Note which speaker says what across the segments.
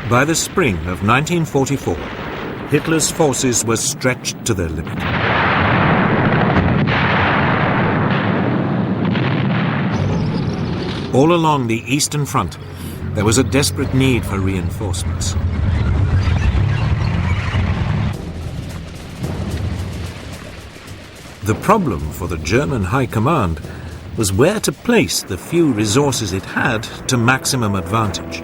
Speaker 1: By the spring of 1944, Hitler's forces were stretched to their limit. All along the Eastern Front, there was a desperate need for reinforcements. The problem for the German High Command was where to place the few resources it had to maximum advantage.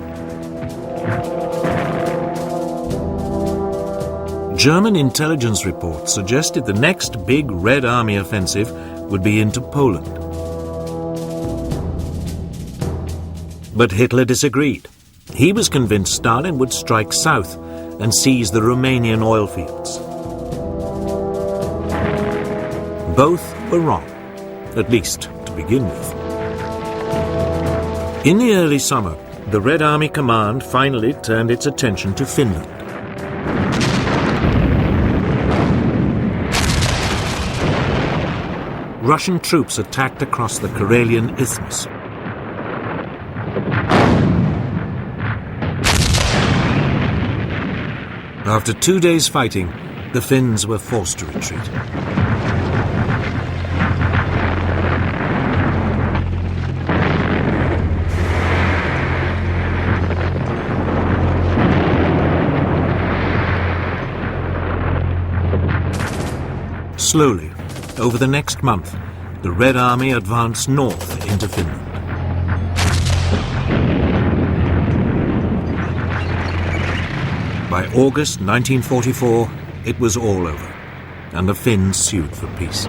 Speaker 1: German intelligence reports suggested the next big Red Army offensive would be into Poland. But Hitler disagreed. He was convinced Stalin would strike south and seize the Romanian oil fields. Both were wrong, at least to begin with. In the early summer, the Red Army Command finally turned its attention to Finland. Russian troops attacked across the Karelian Isthmus. After 2 days fighting, the Finns were forced to retreat. Slowly, over the next month, the Red Army advanced north into Finland. By August 1944, it was all over, and the Finns sued for peace.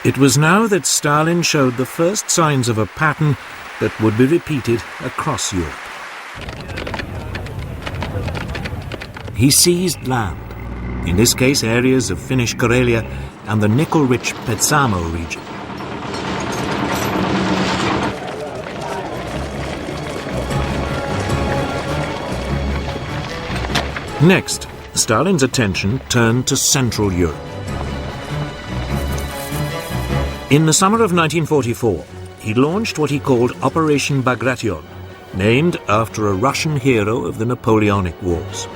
Speaker 1: It was now that Stalin showed the first signs of a pattern that would be repeated across Europe. He seized land, in this case areas of Finnish Karelia and the nickel-rich Petsamo region. Next, Stalin's attention turned to Central Europe. In the summer of 1944, he launched what he called Operation Bagration, named after a Russian hero of the Napoleonic Wars.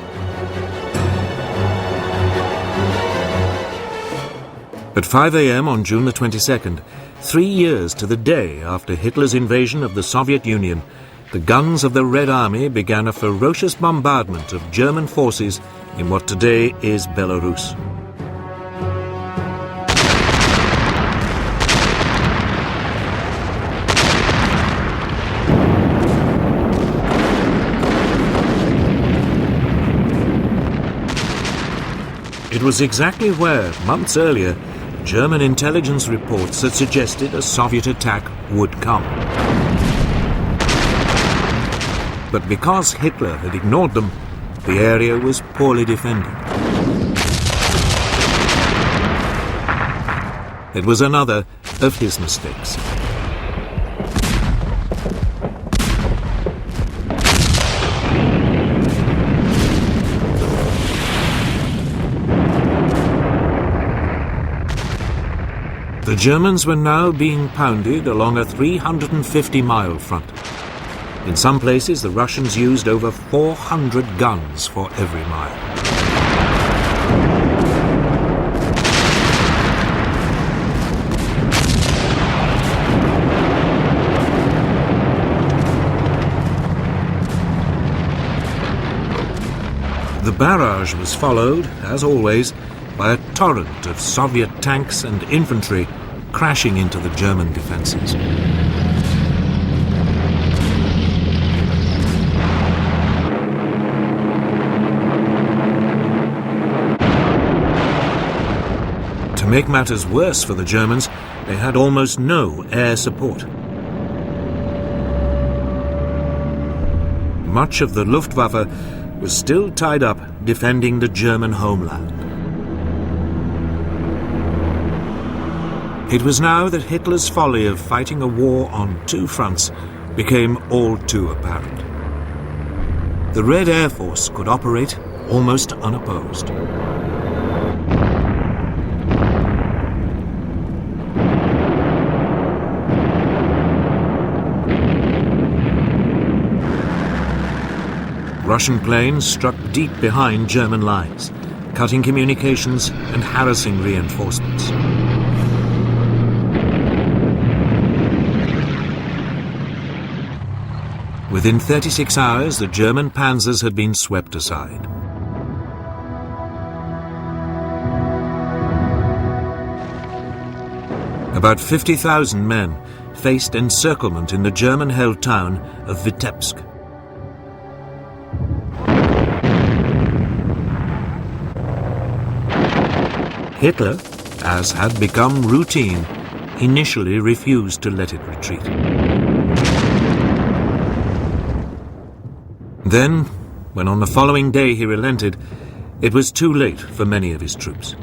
Speaker 1: At 5 a.m. on June the 22nd, 3 years to the day after Hitler's invasion of the Soviet Union, the guns of the Red Army began a ferocious bombardment of German forces in what today is Belarus. It was exactly where, months earlier, German intelligence reports had suggested a Soviet attack would come. But because Hitler had ignored them, the area was poorly defended. It was another of his mistakes. The Germans were now being pounded along a 350-mile front. In some places, the Russians used over 400 guns for every mile. The barrage was followed, as always, by a torrent of Soviet tanks and infantry crashing into the German defenses. To make matters worse for the Germans, they had almost no air support. Much of the Luftwaffe was still tied up defending the German homeland. It was now that Hitler's folly of fighting a war on two fronts became all too apparent. The Red Air Force could operate almost unopposed. Russian planes struck deep behind German lines, cutting communications and harassing reinforcements. Within 36 hours, the German panzers had been swept aside. About 50,000 men faced encirclement in the German-held town of Vitebsk. Hitler, as had become routine, initially refused to let it retreat. Then, when on the following day he relented, it was too late for many of his troops.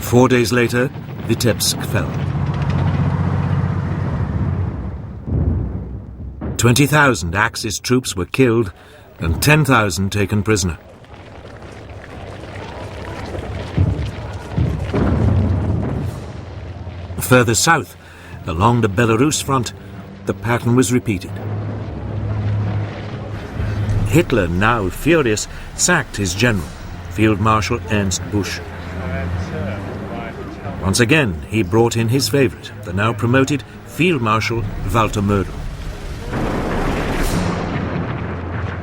Speaker 1: 4 days later, Vitebsk fell. 20,000 Axis troops were killed and 10,000 taken prisoner. Further south, along the Belarus front, the pattern was repeated. Hitler, now furious, sacked his general, Field Marshal Ernst Busch. Once again, he brought in his favorite, the now promoted Field Marshal Walter Mödel.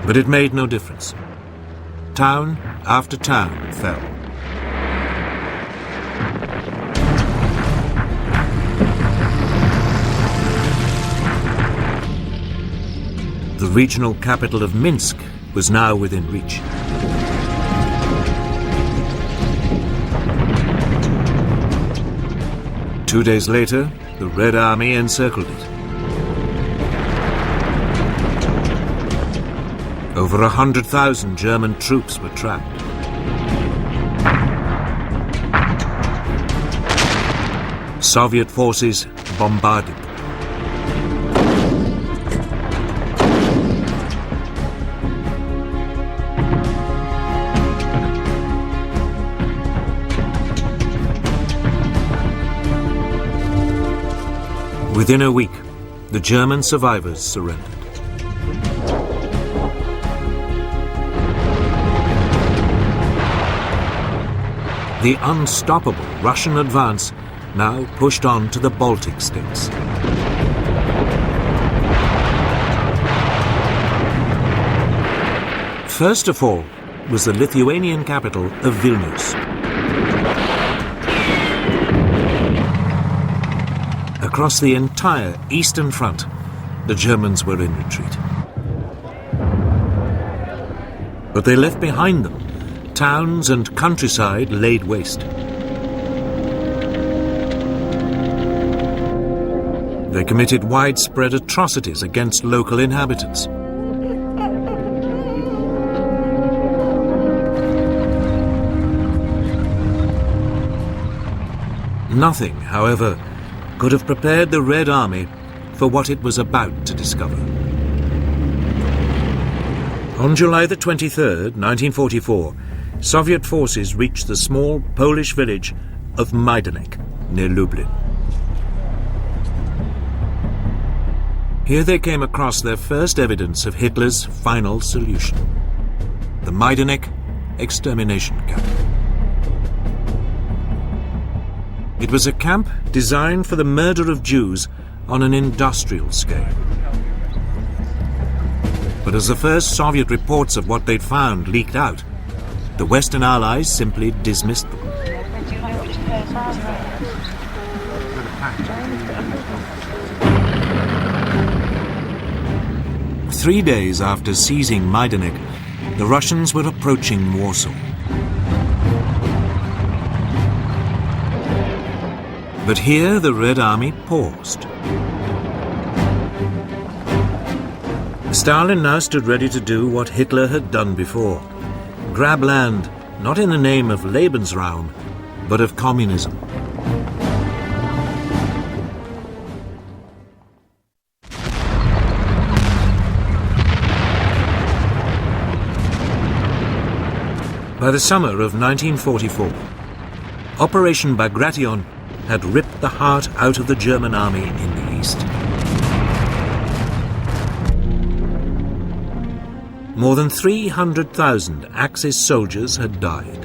Speaker 1: But it made no difference. Town after town fell. The regional capital of Minsk was now within reach. Two days later, the Red Army encircled it. Over 100,000 German troops were trapped. Soviet forces bombarded. Within a week, the German survivors surrendered. The unstoppable Russian advance now pushed on to the Baltic states. First of all was the Lithuanian capital of Vilnius. Across the entire eastern front, the Germans were in retreat. But they left behind them towns and countryside laid waste. They committed widespread atrocities against local inhabitants. Nothing, however, could have prepared the Red Army for what it was about to discover. On July the 23rd, 1944, Soviet forces reached the small Polish village of Majdanek, near Lublin. Here they came across their first evidence of Hitler's final solution: the Majdanek extermination camp. It was a camp designed for the murder of Jews on an industrial scale. But as the first Soviet reports of what they'd found leaked out, the Western Allies simply dismissed them. Three days after seizing Majdanek, the Russians were approaching Warsaw. But here the Red Army paused. Stalin now stood ready to do what Hitler had done before: grab land, not in the name of Lebensraum, but of communism. By the summer of 1944, Operation Bagration had ripped the heart out of the German army in the east. more than 300,000 Axis soldiers had died.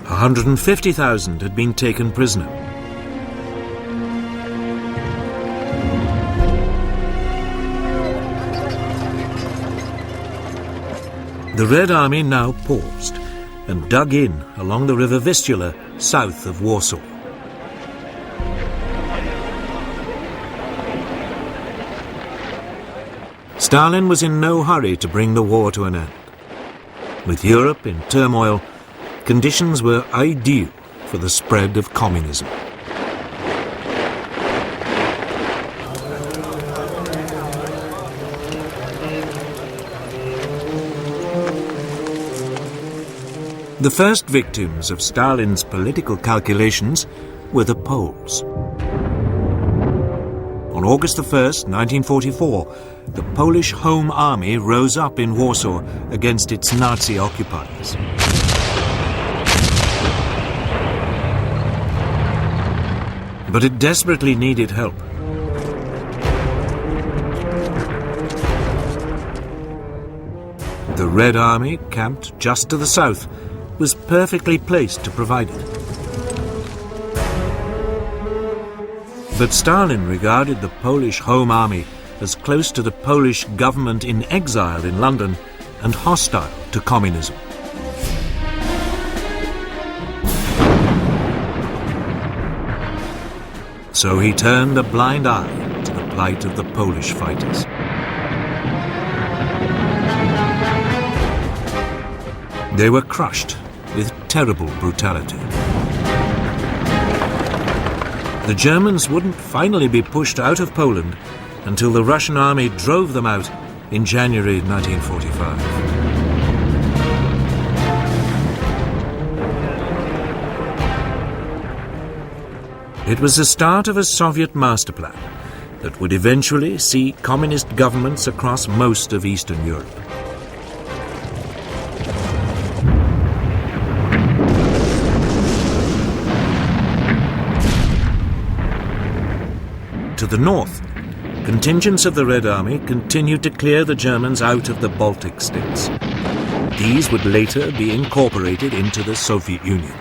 Speaker 1: A 150,000 had been taken prisoner. The Red Army now paused and dug in along the river Vistula, south of Warsaw. Stalin was in no hurry to bring the war to an end. With Europe in turmoil, conditions were ideal for the spread of communism. The first victims of Stalin's political calculations were the Poles. On August 1st, 1944, the Polish Home Army rose up in Warsaw against its Nazi occupiers. But it desperately needed help. The Red Army, camped just to the south, was perfectly placed to provide it. But Stalin regarded the Polish Home Army as close to the Polish government in exile in London and hostile to communism. So he turned a blind eye to the plight of the Polish fighters. They were crushed with terrible brutality. The Germans wouldn't finally be pushed out of Poland until the Russian army drove them out in January 1945. It was the start of a Soviet master plan that would eventually see communist governments across most of Eastern Europe. To the north, contingents of the Red Army continued to clear the Germans out of the Baltic states. These would later be incorporated into the Soviet Union.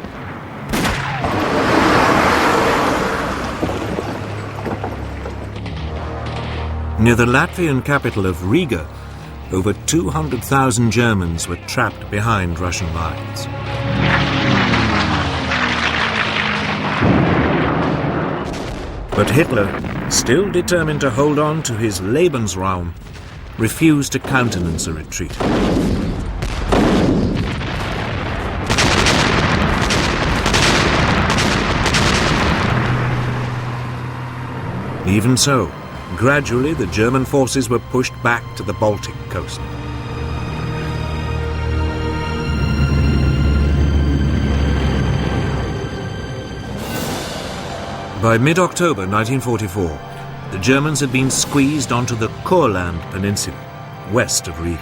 Speaker 1: Near the Latvian capital of Riga, over 200,000 Germans were trapped behind Russian lines. But Hitler, still determined to hold on to his Lebensraum, refused to countenance a retreat. Even so, gradually the German forces were pushed back to the Baltic coast. By mid-October 1944, the Germans had been squeezed onto the Courland Peninsula, west of Riga.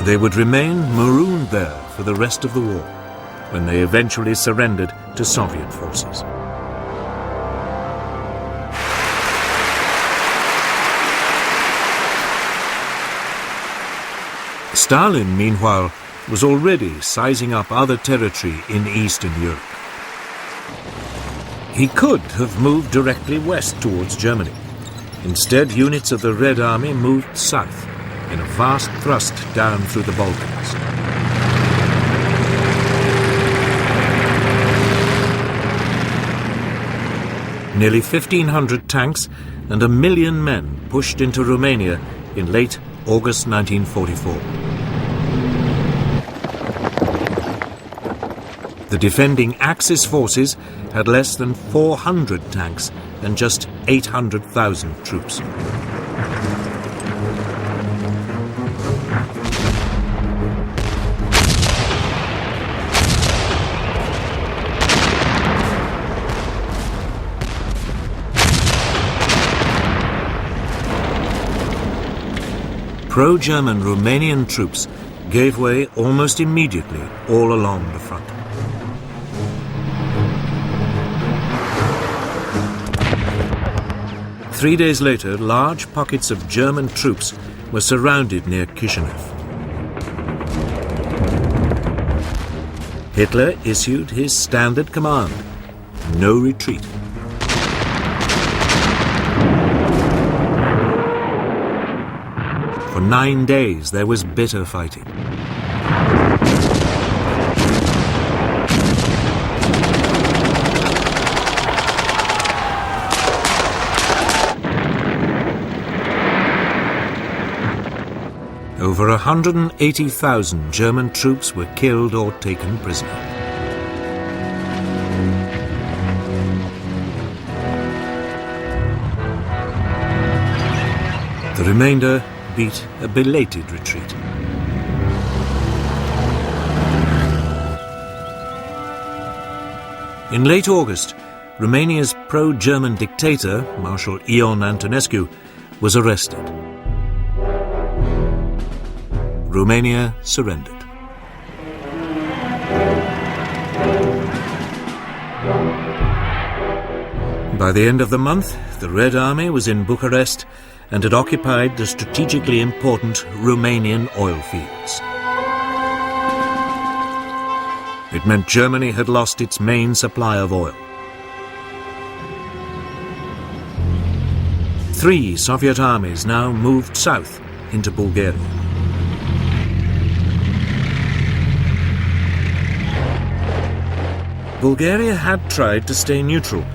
Speaker 1: They would remain marooned there for the rest of the war, when they eventually surrendered to Soviet forces. Stalin, meanwhile, was already sizing up other territory in Eastern Europe. He could have moved directly west towards Germany. Instead, units of the Red Army moved south in a vast thrust down through the Bálcãs. Nearly 1,500 tanks and 1 million men pushed into Romania in late August 1944. The defending Axis forces had less than 400 tanks and just 800,000 troops. Pro-German Romanian troops gave way almost immediately all along the front. 3 days later, large pockets of German troops were surrounded near Kishinev. Hitler issued his standard command: no retreat. For 9 days there was bitter fighting. Over 180,000 German troops were killed or taken prisoner. The remainder beat a belated retreat. In late August, Romania's pro-German dictator, Marshal Ion Antonescu, was arrested. Romania surrendered. By the end of the month, the Red Army was in Bucharest and had occupied the strategically important Romanian oil fields. It meant Germany had lost its main supply of oil. 3 Soviet armies now moved south into Bulgaria. Bulgaria had tried to stay neutral,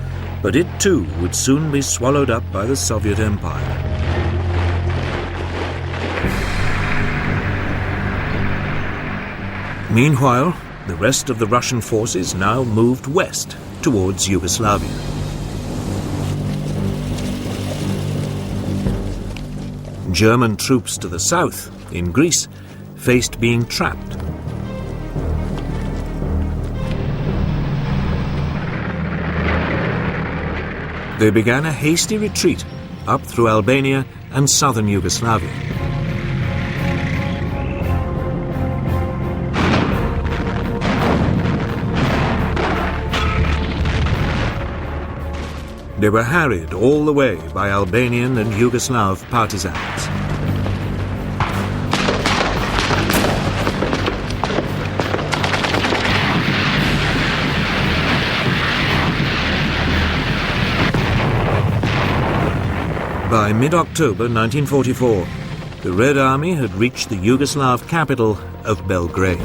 Speaker 1: but it too would soon be swallowed up by the Soviet Empire. Meanwhile, the rest of the Russian forces now moved west towards Yugoslavia. German troops to the south, in Greece, faced being trapped. They began a hasty retreat up through Albania and southern Yugoslavia. They were harried all the way by Albanian and Yugoslav partisans. By mid-October 1944, the Red Army had reached the Yugoslav capital of Belgrade.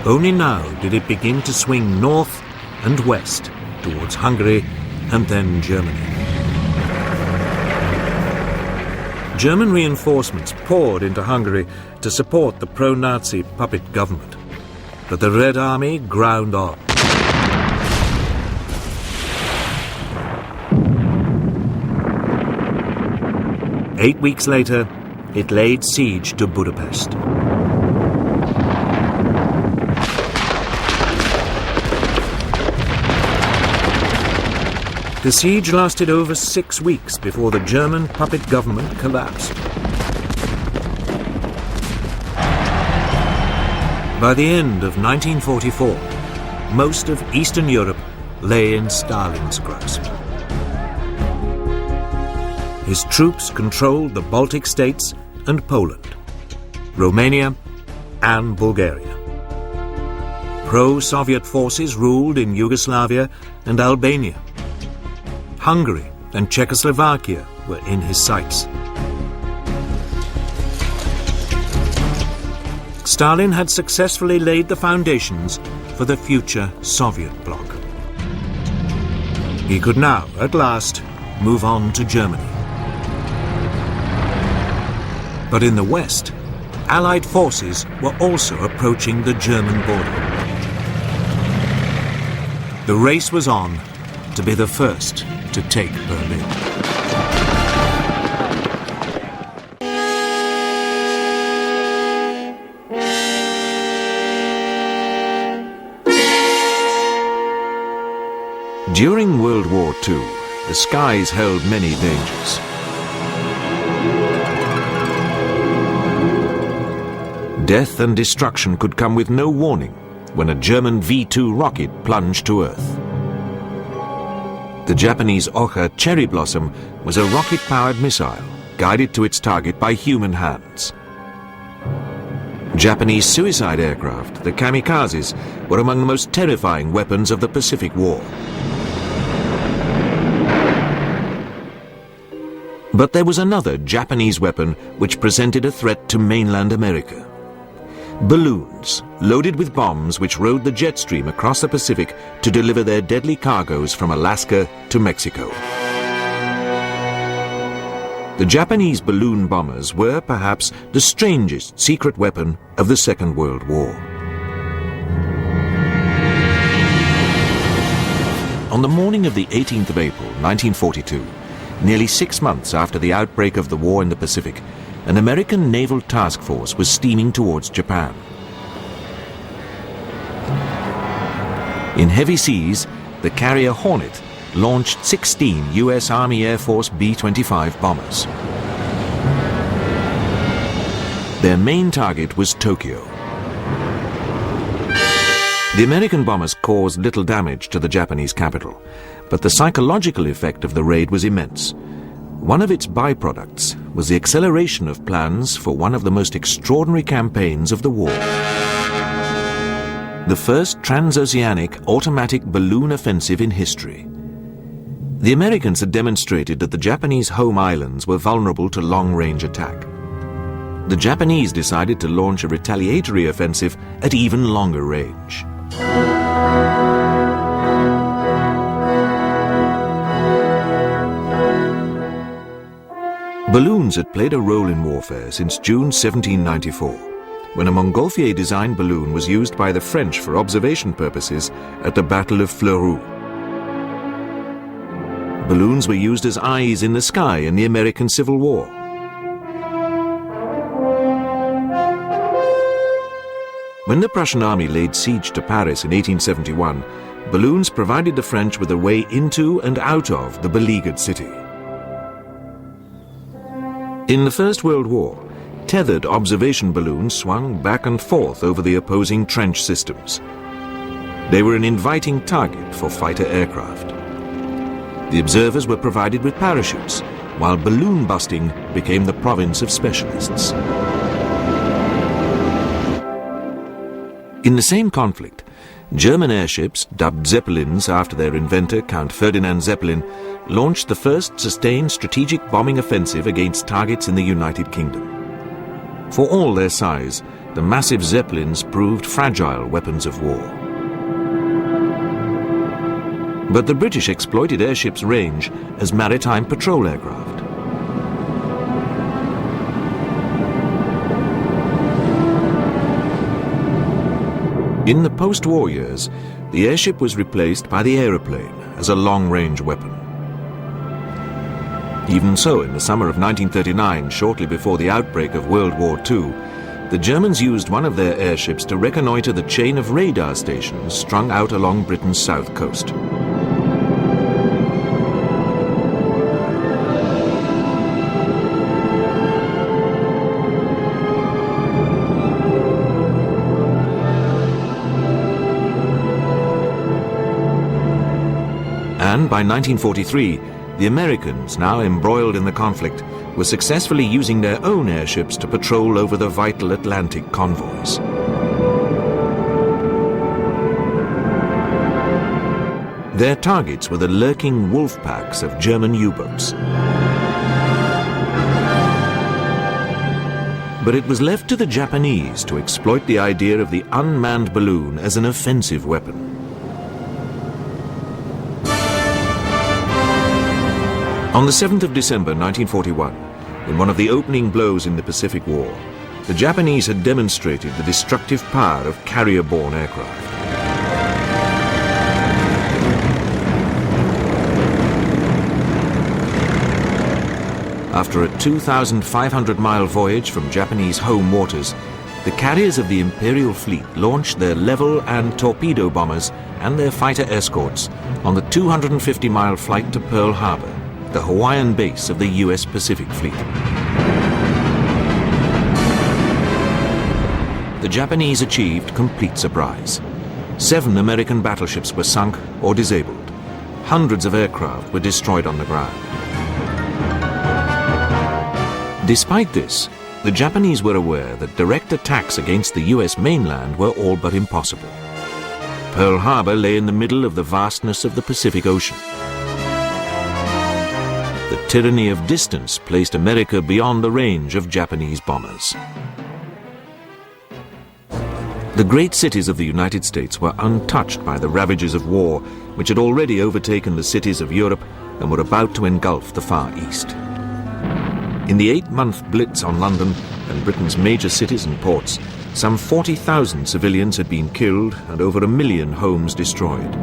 Speaker 1: Only now did it begin to swing north and west towards Hungary and then Germany. German reinforcements poured into Hungary to support the pro-Nazi puppet government, but the Red Army ground on. Eight weeks later, it laid siege to Budapest. The siege lasted over 6 weeks before the German puppet government collapsed. By the end of 1944, most of Eastern Europe lay in Stalin's grasp. His troops controlled the Baltic states and Poland, Romania and Bulgaria. Pro-Soviet forces ruled in Yugoslavia and Albania. Hungary and Czechoslovakia were in his sights. Stalin had successfully laid the foundations for the future Soviet bloc. He could now, at last, move on to Germany. But in the west, Allied forces were also approaching the German border. The race was on to be the first to take Berlin.
Speaker 2: During World War II, the skies held many dangers. Death and destruction could come with no warning, when a German V-2 rocket plunged to Earth. The Japanese Oka cherry blossom was a rocket-powered missile guided to its target by human hands. Japanese suicide aircraft, the kamikazes, were among the most terrifying weapons of the Pacific War. But there was another Japanese weapon which presented a threat to mainland America. Balloons, loaded with bombs which rode the jet stream across the Pacific to deliver their deadly cargoes from Alaska to Mexico. The Japanese balloon bombers were perhaps the strangest secret weapon of the Second World War. On the morning of the 18th of April, 1942, nearly 6 months after the outbreak of the war in the Pacific, an American naval task force was steaming towards Japan. In heavy seas, the carrier Hornet launched 16 U.S. Army Air Force B-25 bombers. Their main target was Tokyo. The American bombers caused little damage to the Japanese capital, but the psychological effect of the raid was immense. One of its byproducts was the acceleration of plans for one of the most extraordinary campaigns of the war. The first transoceanic automatic balloon offensive in history. The Americans had demonstrated that the Japanese home islands were vulnerable to long-range attack. The Japanese decided to launch a retaliatory offensive at even longer range. Balloons had played a role in warfare since June 1794, when a Montgolfier-designed balloon was used by the French for observation purposes at the Battle of Fleurus. Balloons were used as eyes in the sky in the American Civil War. When the Prussian army laid siege to Paris in 1871, balloons provided the French with a way into and out of the beleaguered city. In the First World War, tethered observation balloons swung back and forth over the opposing trench systems. They were an inviting target for fighter aircraft. The observers were provided with parachutes, while balloon busting became the province of specialists. In the same conflict, German airships, dubbed Zeppelins after their inventor Count Ferdinand Zeppelin, launched the first sustained strategic bombing offensive against targets in the United Kingdom. For all their size, the massive Zeppelins proved fragile weapons of war. But the British exploited airships' range as maritime patrol aircraft. In the post-war years, the airship was replaced by the aeroplane as a long-range weapon. Even so, in the summer of 1939, shortly before the outbreak of World War II, the Germans used one of their airships to reconnoiter the chain of radar stations strung out along Britain's south coast. And by 1943, the Americans, now embroiled in the conflict, were successfully using their own airships to patrol over the vital Atlantic convoys. Their targets were the lurking wolf packs of German U-boats. But it was left to the Japanese to exploit the idea of the unmanned balloon as an offensive weapon. On the 7th of December 1941, in one of the opening blows in the Pacific War, the Japanese had demonstrated the destructive power of carrier-borne aircraft. After a 2,500-mile voyage from Japanese home waters, the carriers of the Imperial Fleet launched their level and torpedo bombers and their fighter escorts on the 250-mile flight to Pearl Harbor, the Hawaiian base of the U.S. Pacific Fleet. The Japanese achieved complete surprise. 7 American battleships were sunk or disabled. Hundreds of aircraft were destroyed on the ground. Despite this, the Japanese were aware that direct attacks against the US mainland were all but impossible. Pearl Harbor lay in the middle of the vastness of the Pacific Ocean. The tyranny of distance placed America beyond the range of Japanese bombers. The great cities of the United States were untouched by the ravages of war, which had already overtaken the cities of Europe and were about to engulf the Far East. In the 8-month blitz on London and Britain's major cities and ports, some 40,000 civilians had been killed and over 1 million homes destroyed.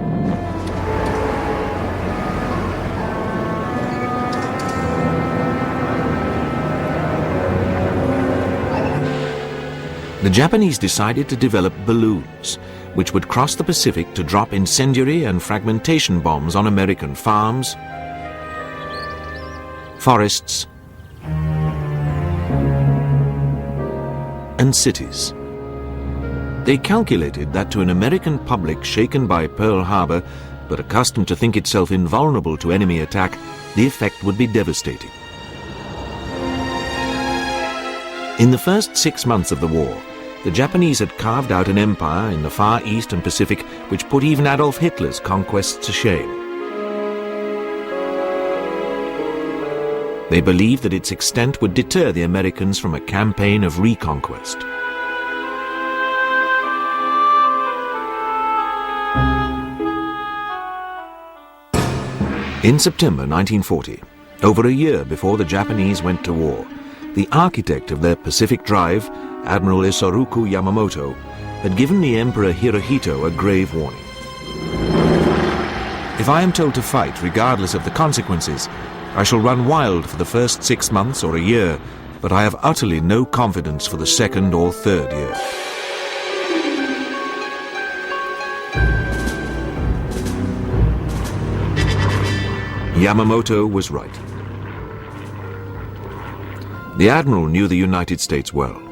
Speaker 2: The Japanese decided to develop balloons, which would cross the Pacific to drop incendiary and fragmentation bombs on American farms, forests, and cities. They calculated that to an American public shaken by Pearl Harbor, but accustomed to think itself invulnerable to enemy attack, the effect would be devastating. In the first 6 months of the war, the Japanese had carved out an empire in the Far East and Pacific which put even Adolf Hitler's conquests to shame. They believed that its extent would deter the Americans from a campaign of reconquest. In September 1940, over a year before the Japanese went to war, the architect of their Pacific drive, Admiral Isoroku Yamamoto, had given the Emperor Hirohito a grave warning. If I am told to fight regardless of the consequences, I shall run wild for the first 6 months or a year, but I have utterly no confidence for the 2nd or 3rd year. Yamamoto was right. The Admiral knew the United States well.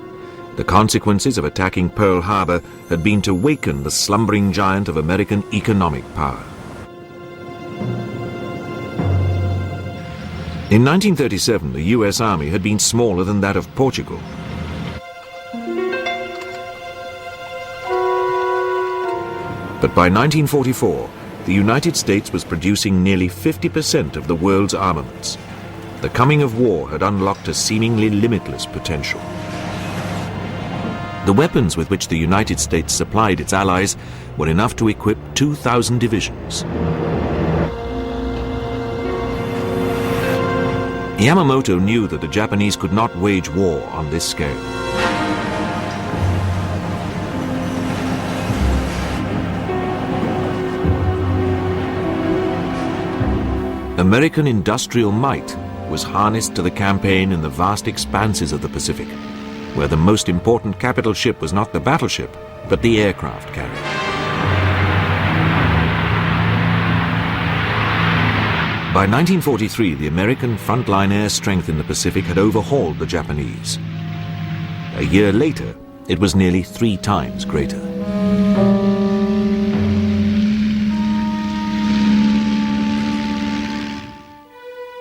Speaker 2: The consequences of attacking Pearl Harbor had been to waken the slumbering giant of American economic power. In 1937, the US Army had been smaller than that of Portugal. But by 1944, the United States was producing nearly 50% of the world's armaments. The coming of war had unlocked a seemingly limitless potential. The weapons with which the United States supplied its allies were enough to equip 2,000 divisions. Yamamoto knew that the Japanese could not wage war on this scale. American industrial might was harnessed to the campaign in the vast expanses of the Pacific, where the most important capital ship was not the battleship, but the aircraft carrier. By 1943, the American frontline air strength in the Pacific had overhauled the Japanese. A year later, it was nearly 3 times greater.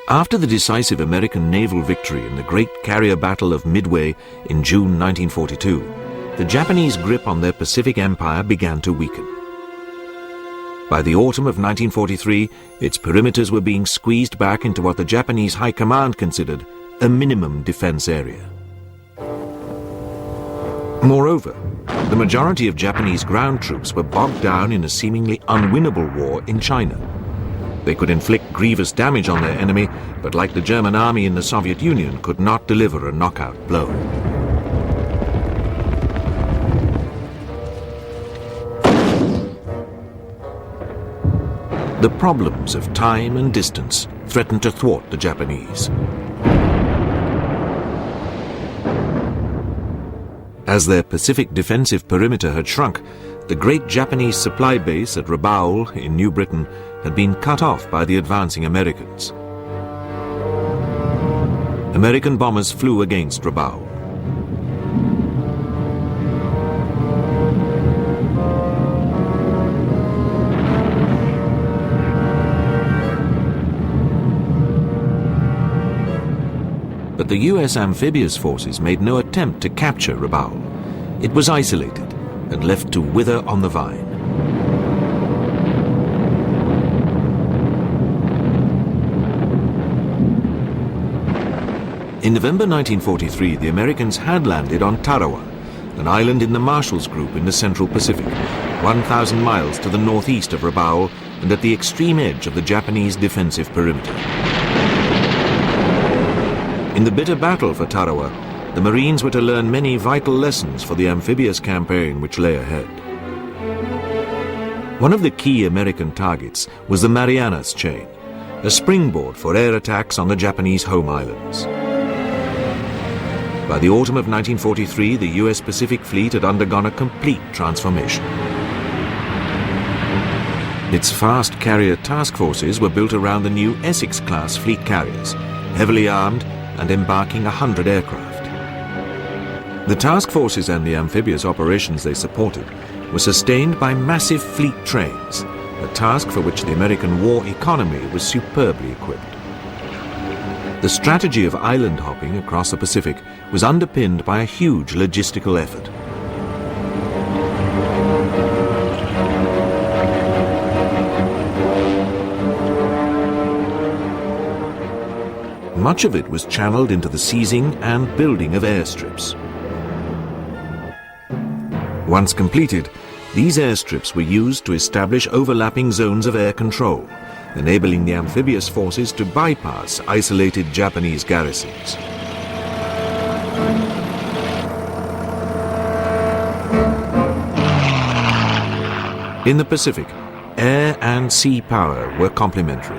Speaker 2: After the decisive American naval victory in the Great Carrier Battle of Midway in June 1942, the Japanese grip on their Pacific empire began to weaken. By the autumn of 1943, its perimeters were being squeezed back into what the Japanese High Command considered a minimum defense area. Moreover, the majority of Japanese ground troops were bogged down in a seemingly unwinnable war in China. They could inflict grievous damage on their enemy, but like the German army in the Soviet Union, could not deliver a knockout blow. The problems of time and distance threatened to thwart the Japanese. As their Pacific defensive perimeter had shrunk, the great Japanese supply base at Rabaul in New Britain had been cut off by the advancing Americans. American bombers flew against Rabaul. But the US amphibious forces made no attempt to capture Rabaul. It was isolated and left to wither on the vine. In November 1943, the Americans had landed on Tarawa, an island in the Marshalls Group in the Central Pacific, 1,000 miles to the northeast of Rabaul and at the extreme edge of the Japanese defensive perimeter. In the bitter battle for Tarawa, the Marines were to learn many vital lessons for the amphibious campaign which lay ahead. One of the key American targets was the Marianas Chain, a springboard for air attacks on the Japanese home islands. By the autumn of 1943, the US Pacific Fleet had undergone a complete transformation. Its fast carrier task forces were built around the new Essex-class fleet carriers, heavily armed and embarking 100 aircraft. The task forces and the amphibious operations they supported were sustained by massive fleet trains, a task for which the American war economy was superbly equipped. The strategy of island hopping across the Pacific was underpinned by a huge logistical effort. Much of it was channeled into the seizing and building of airstrips. Once completed, these airstrips were used to establish overlapping zones of air control, enabling the amphibious forces to bypass isolated Japanese garrisons. In the Pacific, air and sea power were complementary.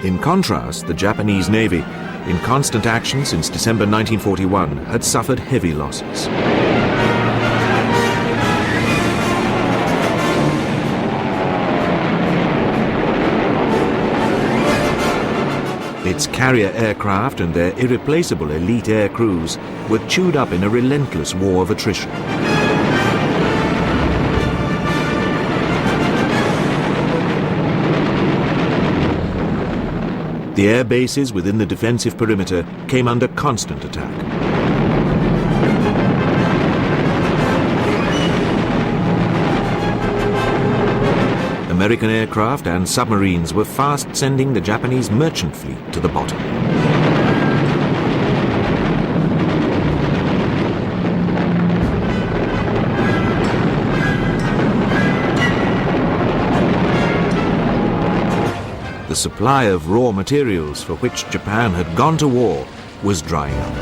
Speaker 2: In contrast, the Japanese Navy, in constant action since December 1941, had suffered heavy losses. Its carrier aircraft and their irreplaceable elite air crews were chewed up in a relentless war of attrition. The air bases within the defensive perimeter came under constant attack. American aircraft and submarines were fast sending the Japanese merchant fleet to the bottom. The supply of raw materials for which Japan had gone to war was drying up.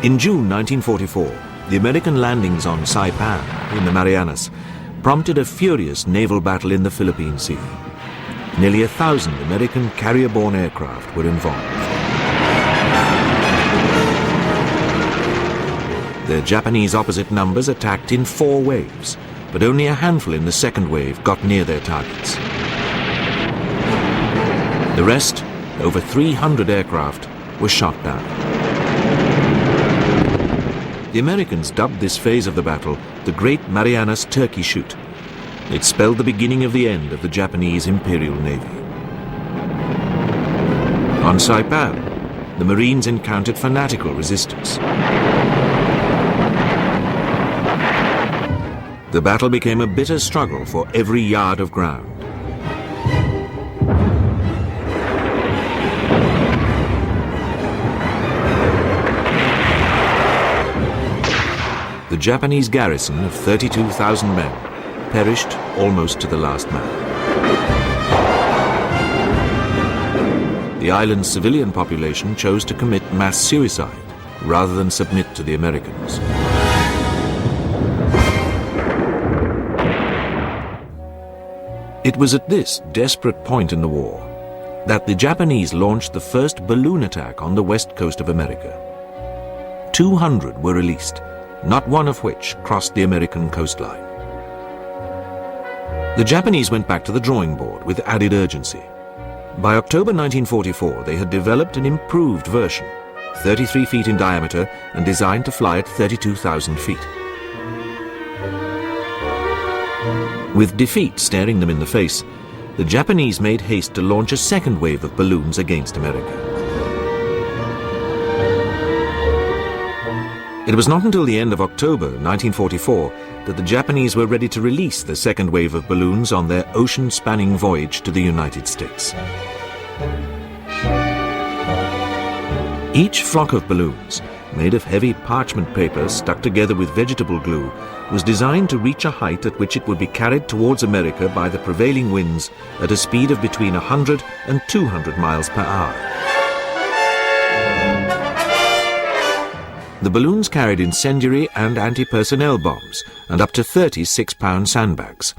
Speaker 2: In June 1944, the American landings on Saipan in the Marianas prompted a furious naval battle in the Philippine Sea. Nearly 1,000 American carrier-borne aircraft were involved. Their Japanese opposite numbers attacked in 4 waves, but only a handful in the second wave got near their targets. The rest, over 300 aircraft, were shot down. The Americans dubbed this phase of the battle the Great Marianas Turkey Shoot. It spelled the beginning of the end of the Japanese Imperial Navy. On Saipan, the Marines encountered fanatical resistance. The battle became a bitter struggle for every yard of ground. The Japanese garrison of 32,000 men perished almost to the last man. The island's civilian population chose to commit mass suicide rather than submit to the Americans. It was at this desperate point in the war that the Japanese launched the first balloon attack on the west coast of America. 200 were released, not one of which crossed the American coastline. The Japanese went back to the drawing board with added urgency. By October 1944, they had developed an improved version, 33 feet in diameter and designed to fly at 32,000 feet. With defeat staring them in the face, the Japanese made haste to launch a second wave of balloons against America. It was not until the end of October 1944 that the Japanese were ready to release the second wave of balloons on their ocean-spanning voyage to the United States. Each flock of balloons, made of heavy parchment paper stuck together with vegetable glue, was designed to reach a height at which it would be carried towards America by the prevailing winds at a speed of between 100 and 200 miles per hour. The balloons carried incendiary and anti-personnel bombs and up to 30 6-pound sandbags.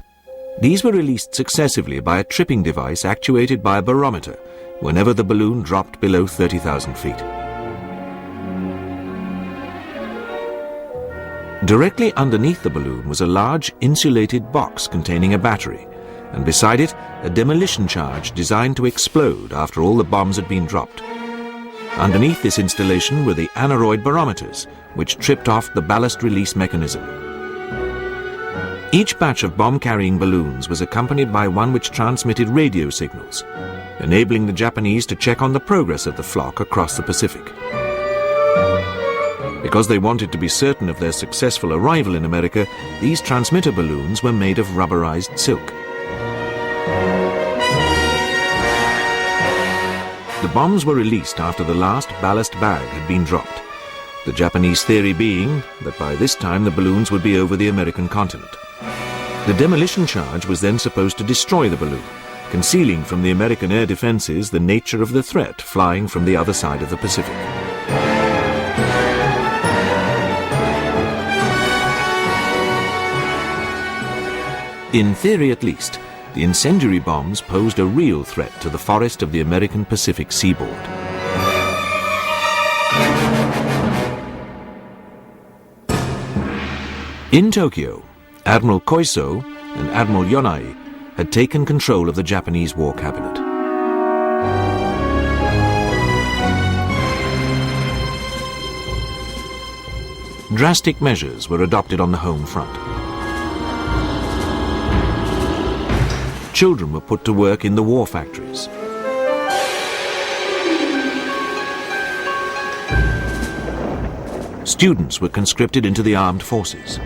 Speaker 2: These were released successively by a tripping device actuated by a barometer whenever the balloon dropped below 30,000 feet. Directly underneath the balloon was a large insulated box containing a battery, and beside it a demolition charge designed to explode after all the bombs had been dropped. Underneath this installation were the aneroid barometers, which tripped off the ballast release mechanism. Each batch of bomb-carrying balloons was accompanied by one which transmitted radio signals, enabling the Japanese to check on the progress of the flock across the Pacific. Because they wanted to be certain of their successful arrival in America, these transmitter balloons were made of rubberized silk. The bombs were released after the last ballast bag had been dropped, the Japanese theory being that by this time the balloons would be over the American continent. The demolition charge was then supposed to destroy the balloon, concealing from the American air defenses the nature of the threat flying from the other side of the Pacific. In theory at least, the incendiary bombs posed a real threat to the forest of the American Pacific seaboard. In Tokyo, Admiral Koiso and Admiral Yonai had taken control of the Japanese War Cabinet. Drastic measures were adopted on the home front. Children were put to work in the war factories. Students were conscripted into the armed forces.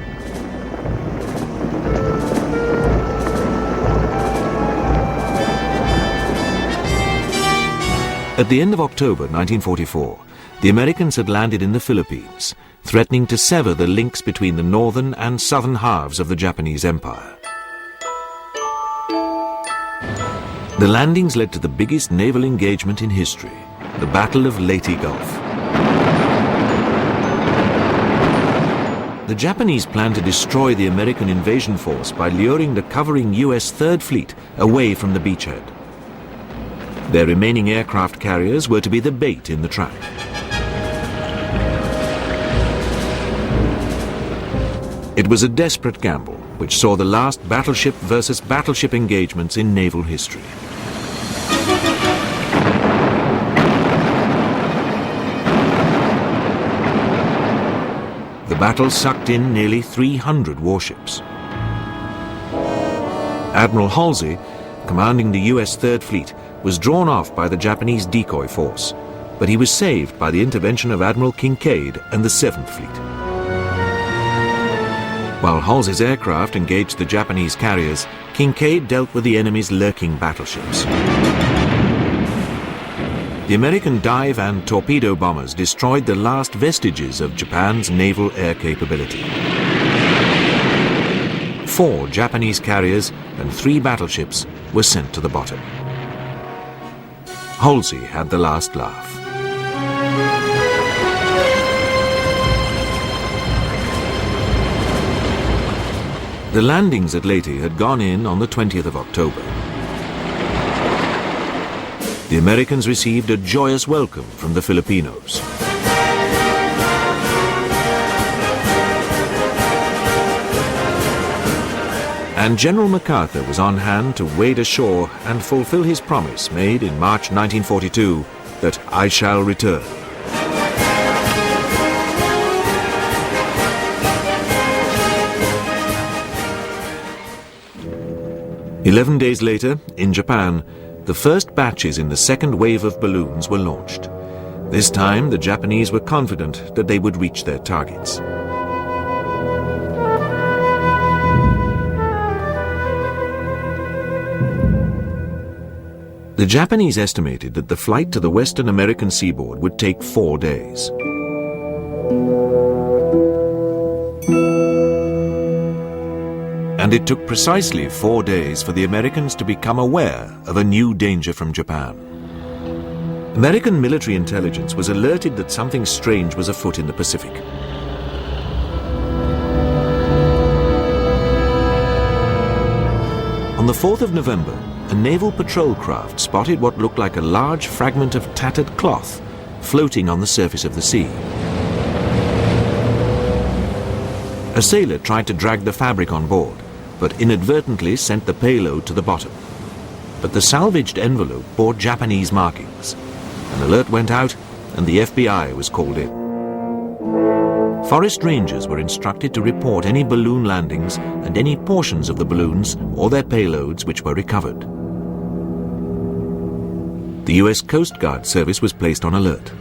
Speaker 2: At the end of October 1944, the Americans had landed in the Philippines, threatening to sever the links between the northern and southern halves of the Japanese Empire. The landings led to the biggest naval engagement in history, the Battle of Leyte Gulf. The Japanese planned to destroy the American invasion force by luring the covering US Third Fleet away from the beachhead. Their remaining aircraft carriers were to be the bait in the trap. It was a desperate gamble, which saw the last battleship versus battleship engagements in naval history. The battle sucked in nearly 300 warships. Admiral Halsey, commanding the US Third Fleet, was drawn off by the Japanese decoy force, but he was saved by the intervention of Admiral Kinkaid and the Seventh Fleet. While Halsey's aircraft engaged the Japanese carriers, Kinkaid dealt with the enemy's lurking battleships. The American dive and torpedo bombers destroyed the last vestiges of Japan's naval air capability. 4 Japanese carriers and 3 battleships were sent to the bottom. Halsey had the last laugh. The landings at Leyte had gone in on the 20th of October. The Americans received a joyous welcome from the Filipinos. And General MacArthur was on hand to wade ashore and fulfill his promise made in March 1942 that I shall return. 11 days later, in Japan, the first batches in the second wave of balloons were launched. This time, the Japanese were confident that they would reach their targets. The Japanese estimated that the flight to the Western American seaboard would take 4 days. And it took precisely 4 days for the Americans to become aware of a new danger from Japan. American military intelligence was alerted that something strange was afoot in the Pacific. On the 4th of November, a naval patrol craft spotted what looked like a large fragment of tattered cloth floating on the surface of the sea. A sailor tried to drag the fabric on board, but inadvertently sent the payload to the bottom. But the salvaged envelope bore Japanese markings. An alert went out and the FBI was called in. Forest rangers were instructed to report any balloon landings and any portions of the balloons or their payloads which were recovered. The US Coast Guard Service was placed on alert.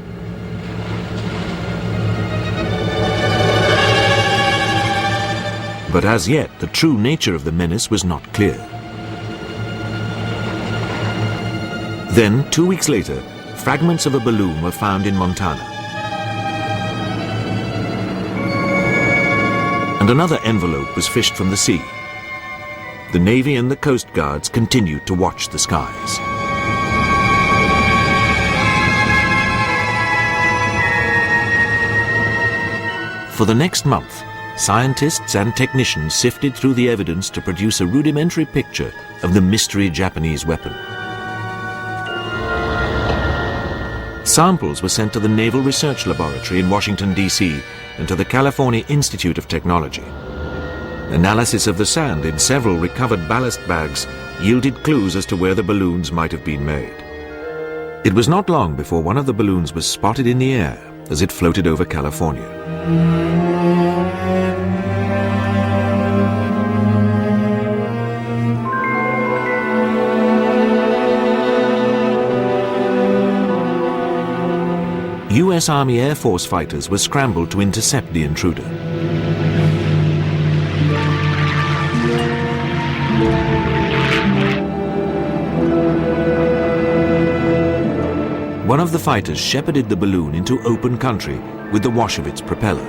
Speaker 2: But as yet, the true nature of the menace was not clear. Then, 2 weeks later, fragments of a balloon were found in Montana. And another envelope was fished from the sea. The Navy and the Coast Guards continued to watch the skies. For the next month, scientists and technicians sifted through the evidence to produce a rudimentary picture of the mystery Japanese weapon. Samples were sent to the Naval Research Laboratory in Washington, D.C., and to the California Institute of Technology. Analysis of the sand in several recovered ballast bags yielded clues as to where the balloons might have been made. It was not long before one of the balloons was spotted in the air as it floated over California. US Army Air Force fighters were scrambled to intercept the intruder. One of the fighters shepherded the balloon into open country with the wash of its propeller.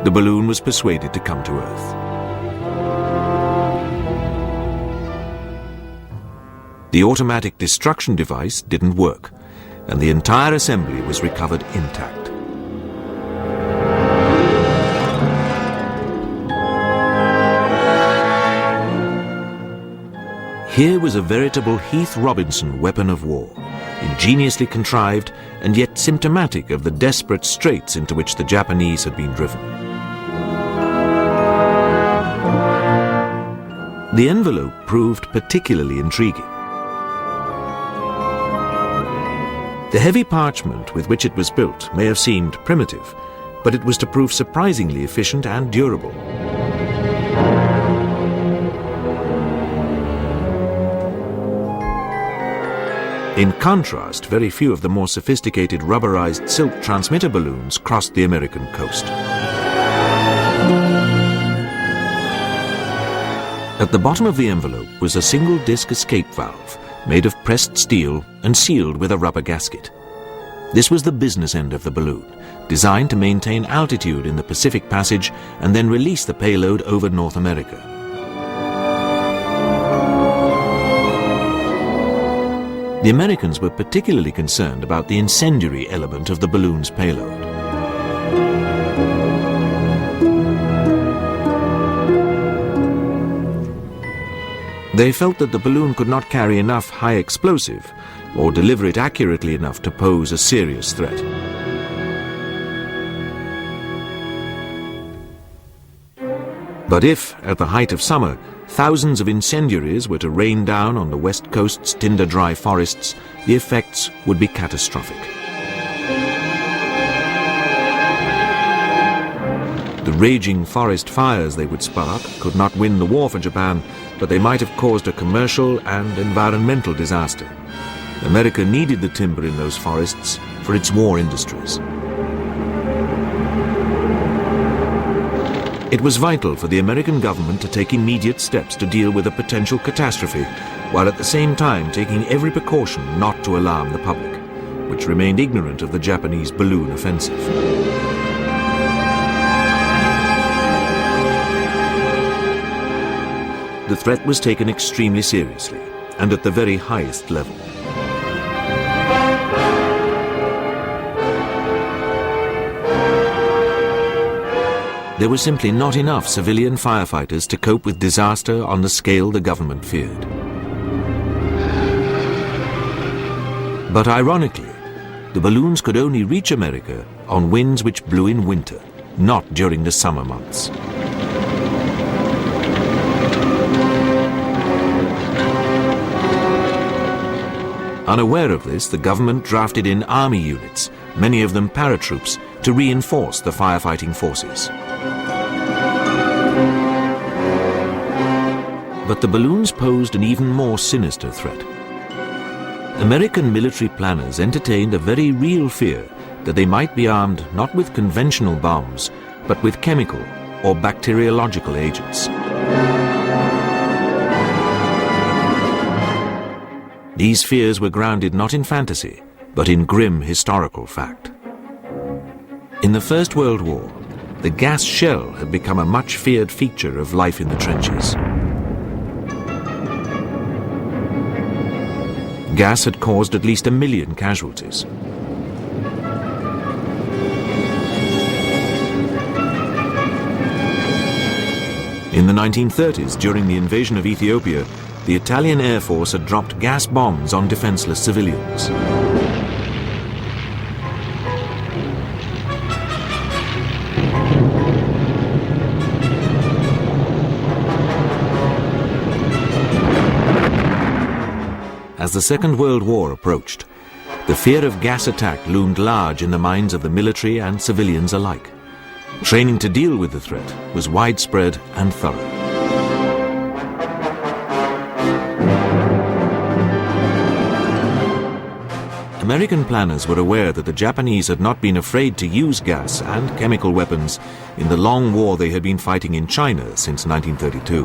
Speaker 2: The balloon was persuaded to come to Earth. The automatic destruction device didn't work, and the entire assembly was recovered intact. Here was a veritable Heath Robinson weapon of war, ingeniously contrived and yet symptomatic of the desperate straits into which the Japanese had been driven. The envelope proved particularly intriguing. The heavy parchment with which it was built may have seemed primitive, but it was to prove surprisingly efficient and durable. In contrast, very few of the more sophisticated rubberized silk transmitter balloons crossed the American coast. At the bottom of the envelope was a single disc escape valve made of pressed steel and sealed with a rubber gasket. This was the business end of the balloon, designed to maintain altitude in the Pacific Passage and then release the payload over North America. The Americans were particularly concerned about the incendiary element of the balloon's payload. They felt that the balloon could not carry enough high explosive or deliver it accurately enough to pose a serious threat. But if, at the height of summer, thousands of incendiaries were to rain down on the West Coast's tinder-dry forests, the effects would be catastrophic. The raging forest fires they would spark could not win the war for Japan, but they might have caused a commercial and environmental disaster. America needed the timber in those forests for its war industries. It was vital for the American government to take immediate steps to deal with a potential catastrophe, while at the same time taking every precaution not to alarm the public, which remained ignorant of the Japanese balloon offensive. The threat was taken extremely seriously, and at the very highest level. There were simply not enough civilian firefighters to cope with disaster on the scale the government feared. But ironically, the balloons could only reach America on winds which blew in winter, not during the summer months. Unaware of this, the government drafted in army units, many of them paratroops, to reinforce the firefighting forces. But the balloons posed an even more sinister threat. American military planners entertained a very real fear that they might be armed not with conventional bombs, but with chemical or bacteriological agents. These fears were grounded not in fantasy, but in grim historical fact. In the First World War, the gas shell had become a much feared feature of life in the trenches. Gas had caused at least 1 million casualties. In the 1930s, during the invasion of Ethiopia, the Italian Air Force had dropped gas bombs on defenseless civilians. As the Second World War approached, the fear of gas attack loomed large in the minds of the military and civilians alike. Training to deal with the threat was widespread and thorough. American planners were aware that the Japanese had not been afraid to use gas and chemical weapons in the long war they had been fighting in China since 1932.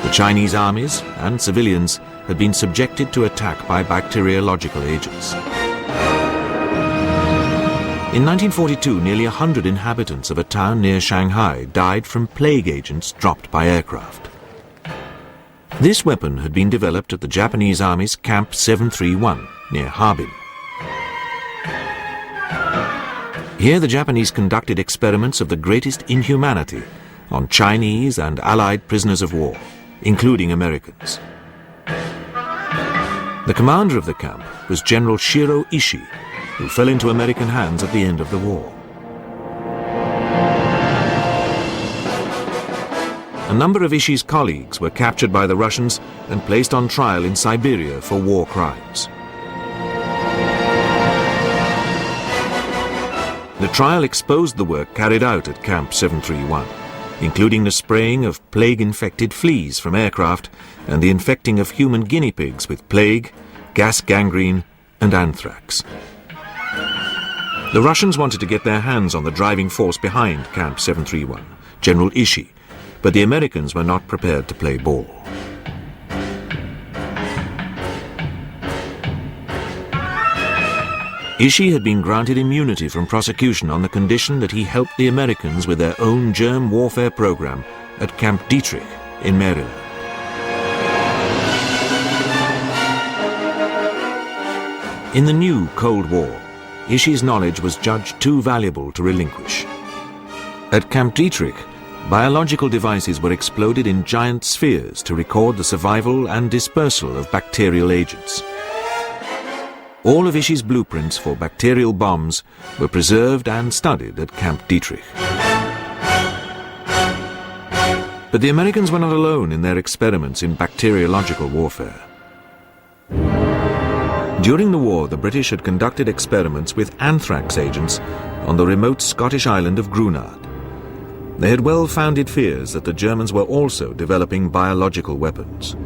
Speaker 2: The Chinese armies and civilians had been subjected to attack by bacteriological agents. In 1942, nearly 100 inhabitants of a town near Shanghai died from plague agents dropped by aircraft. This weapon had been developed at the Japanese Army's Camp 731 near Harbin. Here the Japanese conducted experiments of the greatest inhumanity on Chinese and Allied prisoners of war, including Americans. The commander of the camp was General Shiro Ishii, who fell into American hands at the end of the war. A number of Ishii's colleagues were captured by the Russians and placed on trial in Siberia for war crimes. The trial exposed the work carried out at Camp 731, including the spraying of plague-infected fleas from aircraft and the infecting of human guinea pigs with plague, gas gangrene, and anthrax. The Russians wanted to get their hands on the driving force behind Camp 731, General Ishii, but the Americans were not prepared to play ball. Ishii had been granted immunity from prosecution on the condition that he helped the Americans with their own germ warfare program at Camp Dietrich in Maryland. In the new Cold War, Ishii's knowledge was judged too valuable to relinquish. At Camp Dietrich, biological devices were exploded in giant spheres to record the survival and dispersal of bacterial agents. All of Ishii's blueprints for bacterial bombs were preserved and studied at Camp Dietrich. But the Americans were not alone in their experiments in bacteriological warfare. During the war, the British had conducted experiments with anthrax agents on the remote Scottish island of Grunard, They had well-founded fears that the Germans were also developing biological weapons.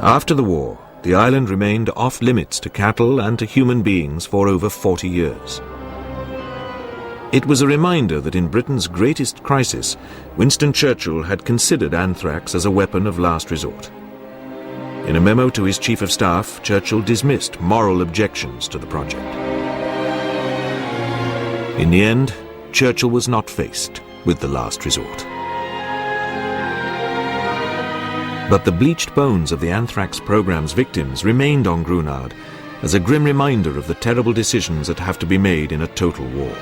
Speaker 2: After the war, the island remained off-limits to cattle and to human beings for over 40 years. It was a reminder that in Britain's greatest crisis, Winston Churchill had considered anthrax as a weapon of last resort. In a memo to his Chief of Staff, Churchill dismissed moral objections to the project. In the end, Churchill was not faced with the last resort. But the bleached bones of the anthrax program's victims remained on Grunwald as a grim reminder of the terrible decisions that have to be made in a total war.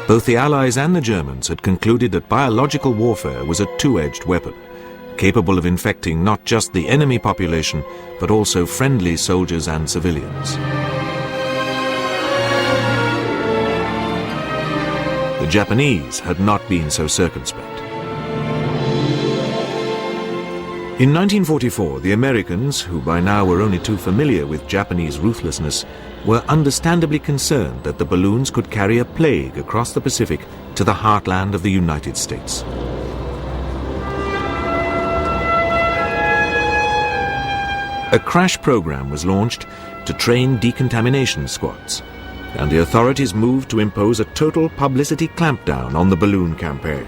Speaker 2: Both the Allies and the Germans had concluded that biological warfare was a two-edged weapon, capable of infecting not just the enemy population, but also friendly soldiers and civilians. The Japanese had not been so circumspect. In 1944, the Americans, who by now were only too familiar with Japanese ruthlessness, were understandably concerned that the balloons could carry a plague across the Pacific to the heartland of the United States. A crash program was launched to train decontamination squads, and the authorities moved to impose a total publicity clampdown on the balloon campaign.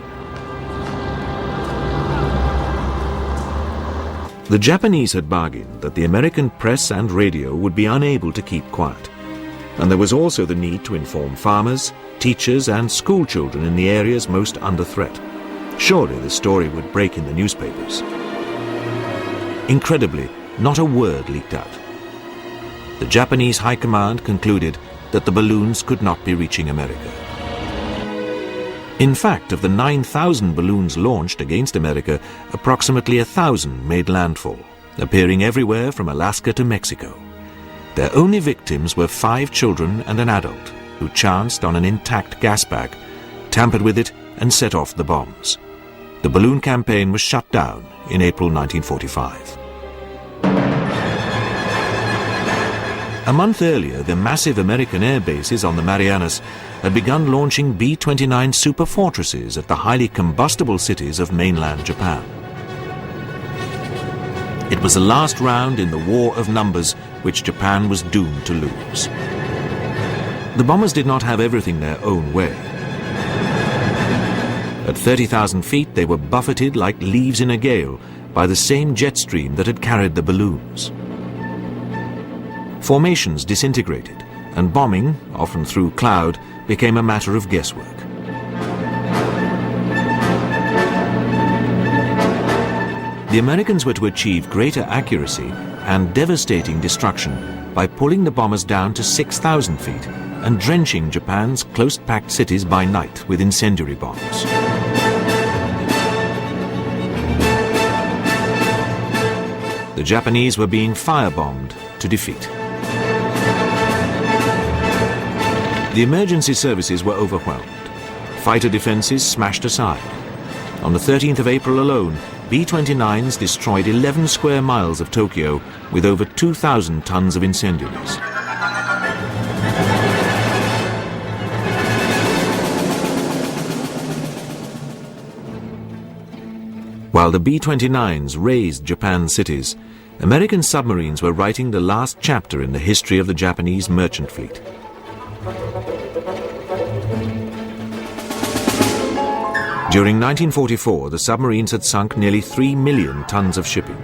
Speaker 2: The Japanese had bargained that the American press and radio would be unable to keep quiet, and there was also the need to inform farmers, teachers and school children in the areas most under threat. Surely the story would break in the newspapers. Incredibly, not a word leaked out. The Japanese High Command concluded that the balloons could not be reaching America. In fact, of the 9,000 balloons launched against America, approximately 1,000 made landfall, appearing everywhere from Alaska to Mexico. Their only victims were 5 children and an adult, who chanced on an intact gas bag, tampered with it and set off the bombs. The balloon campaign was shut down in April 1945. A month earlier, the massive American air bases on the Marianas had begun launching B-29 superfortresses at the highly combustible cities of mainland Japan. It was the last round in the war of numbers which Japan was doomed to lose. The bombers did not have everything their own way. At 30,000 feet, they were buffeted like leaves in a gale by the same jet stream that had carried the balloons. Formations disintegrated, and bombing, often through cloud, became a matter of guesswork. The Americans were to achieve greater accuracy and devastating destruction by pulling the bombers down to 6,000 feet and drenching Japan's close-packed cities by night with incendiary bombs. The Japanese were being firebombed to defeat. The emergency services were overwhelmed. Fighter defenses smashed aside. On the 13th of April alone, B-29s destroyed 11 square miles of Tokyo with over 2,000 tons of incendiaries. While the B-29s razed Japan's cities, American submarines were writing the last chapter in the history of the Japanese merchant fleet. During 1944, the submarines had sunk nearly 3 million tons of shipping.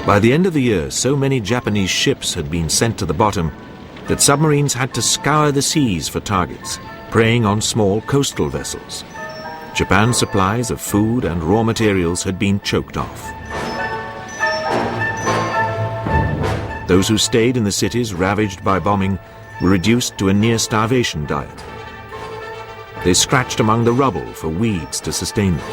Speaker 2: By the end of the year, so many Japanese ships had been sent to the bottom that submarines had to scour the seas for targets, preying on small coastal vessels. Japan's supplies of food and raw materials had been choked off. Those who stayed in the cities ravaged by bombing were reduced to a near-starvation diet. They scratched among the rubble for weeds to sustain them.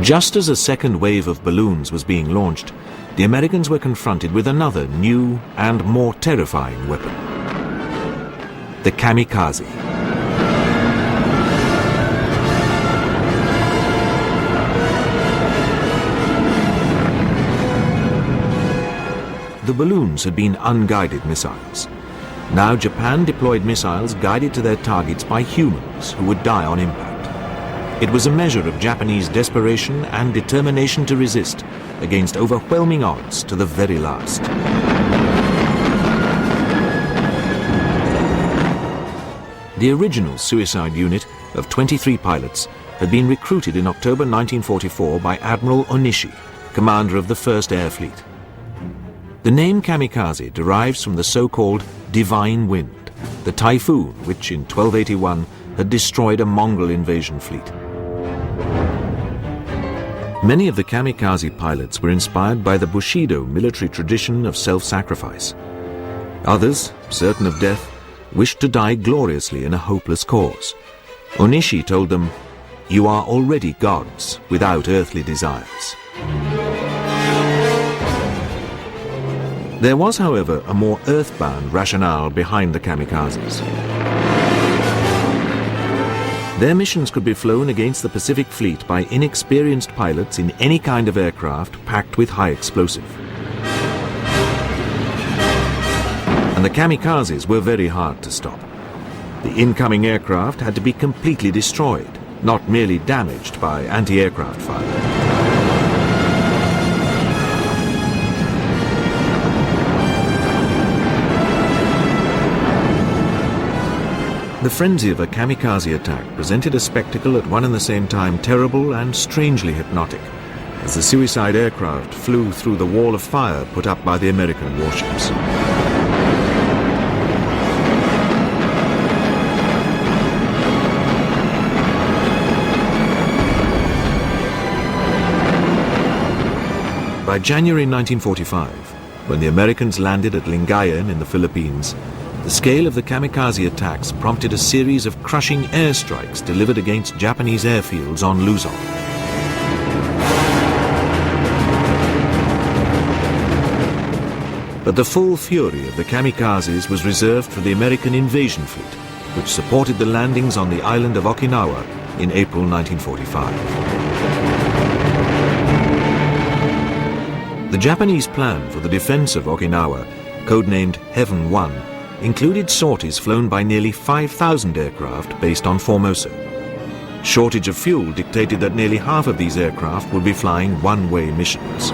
Speaker 2: Just as a second wave of balloons was being launched, the Americans were confronted with another new and more terrifying weapon. the kamikaze. The balloons had been unguided missiles. Now Japan deployed missiles guided to their targets by humans who would die on impact. It was a measure of Japanese desperation and determination to resist against overwhelming odds to the very last. The original suicide unit of 23 pilots had been recruited in October 1944 by Admiral Onishi, commander of the 1st Air Fleet. The name kamikaze derives from the so-called divine wind, the typhoon which in 1281 had destroyed a Mongol invasion fleet. Many of the kamikaze pilots were inspired by the Bushido military tradition of self-sacrifice. Others, certain of death, wished to die gloriously in a hopeless cause. Onishi told them, "You are already gods without earthly desires." There was, however, a more earthbound rationale behind the kamikazes. Their missions could be flown against the Pacific Fleet by inexperienced pilots in any kind of aircraft packed with high explosive. And the kamikazes were very hard to stop. The incoming aircraft had to be completely destroyed, not merely damaged by anti-aircraft fire. The frenzy of a kamikaze attack presented a spectacle at one and the same time terrible and strangely hypnotic, as the suicide aircraft flew through the wall of fire put up by the American warships. By January 1945, when the Americans landed at Lingayen in the Philippines, the scale of the kamikaze attacks prompted a series of crushing airstrikes delivered against Japanese airfields on Luzon. But the full fury of the kamikazes was reserved for the American invasion fleet, which supported the landings on the island of Okinawa in April 1945. The Japanese plan for the defense of Okinawa, codenamed Heaven 1, included sorties flown by nearly 5,000 aircraft based on Formosa. Shortage of fuel dictated that nearly half of these aircraft would be flying one-way missions.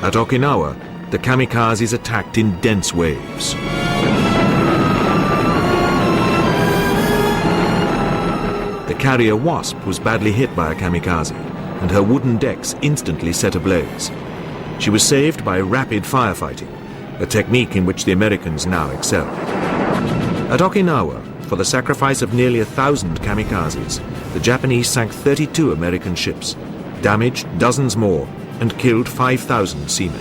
Speaker 2: At Okinawa, the kamikazes attacked in dense waves. The carrier Wasp was badly hit by a kamikaze, and her wooden decks instantly set ablaze. She was saved by rapid firefighting, a technique in which the Americans now excelled. At Okinawa, for the sacrifice of nearly 1,000 kamikazes, the Japanese sank 32 American ships, damaged dozens more, and killed 5,000 seamen.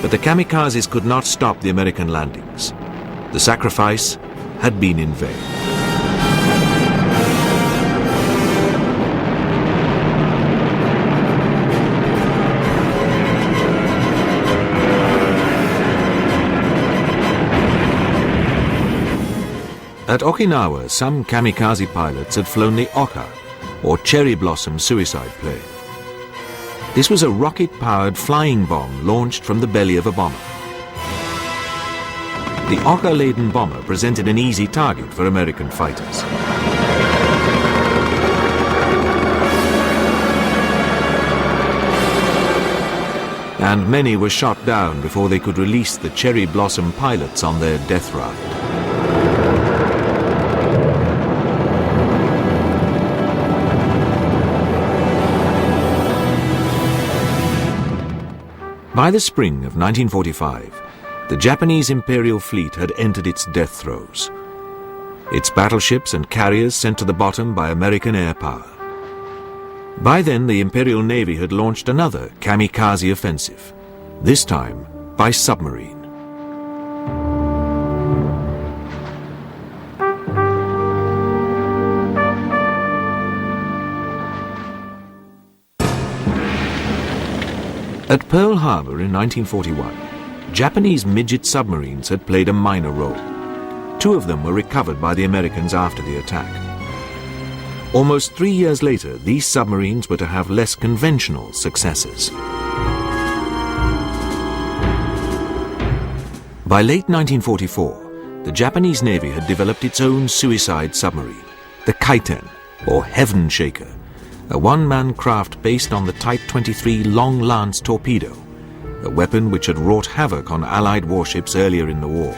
Speaker 2: But the kamikazes could not stop the American landings. The sacrifice had been in vain. At Okinawa, some kamikaze pilots had flown the Oka, or cherry blossom suicide plane. This was a rocket-powered flying bomb launched from the belly of a bomber. The Oka-laden bomber presented an easy target for American fighters. And many were shot down before they could release the cherry blossom pilots on their death ride. By the spring of 1945, the Japanese Imperial Fleet had entered its death throes. Its battleships and carriers sent to the bottom by American air power. By then, the Imperial Navy had launched another kamikaze offensive, this time by submarine. At Pearl Harbor in 1941, Japanese midget submarines had played a minor role. 2 of them were recovered by the Americans after the attack. Almost 3 years later, these submarines were to have less conventional successes. By late 1944, the Japanese Navy had developed its own suicide submarine, the Kaiten, or Heaven Shaker, a one-man craft based on the Type 23 Long Lance torpedo, a weapon which had wrought havoc on Allied warships earlier in the war.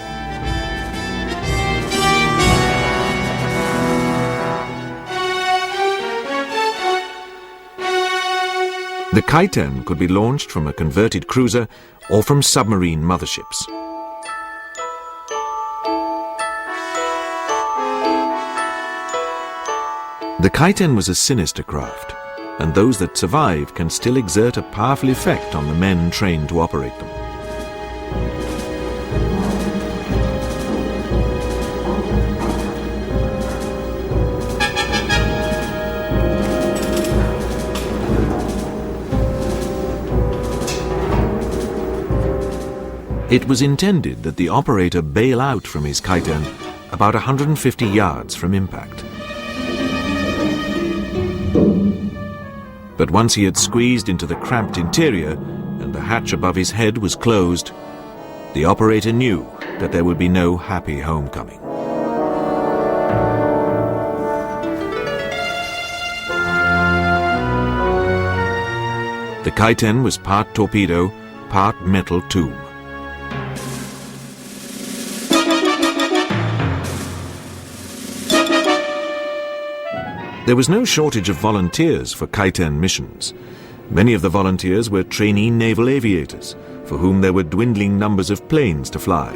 Speaker 2: The Kaiten could be launched from a converted cruiser or from submarine motherships. The Kaiten was a sinister craft, and those that survive can still exert a powerful effect on the men trained to operate them. It was intended that the operator bail out from his Kaiten about 150 yards from impact. But once he had squeezed into the cramped interior and the hatch above his head was closed, the operator knew that there would be no happy homecoming. The Kaiten was part torpedo, part metal tomb. There was no shortage of volunteers for Kaiten missions. Many of the volunteers were trainee naval aviators, for whom there were dwindling numbers of planes to fly.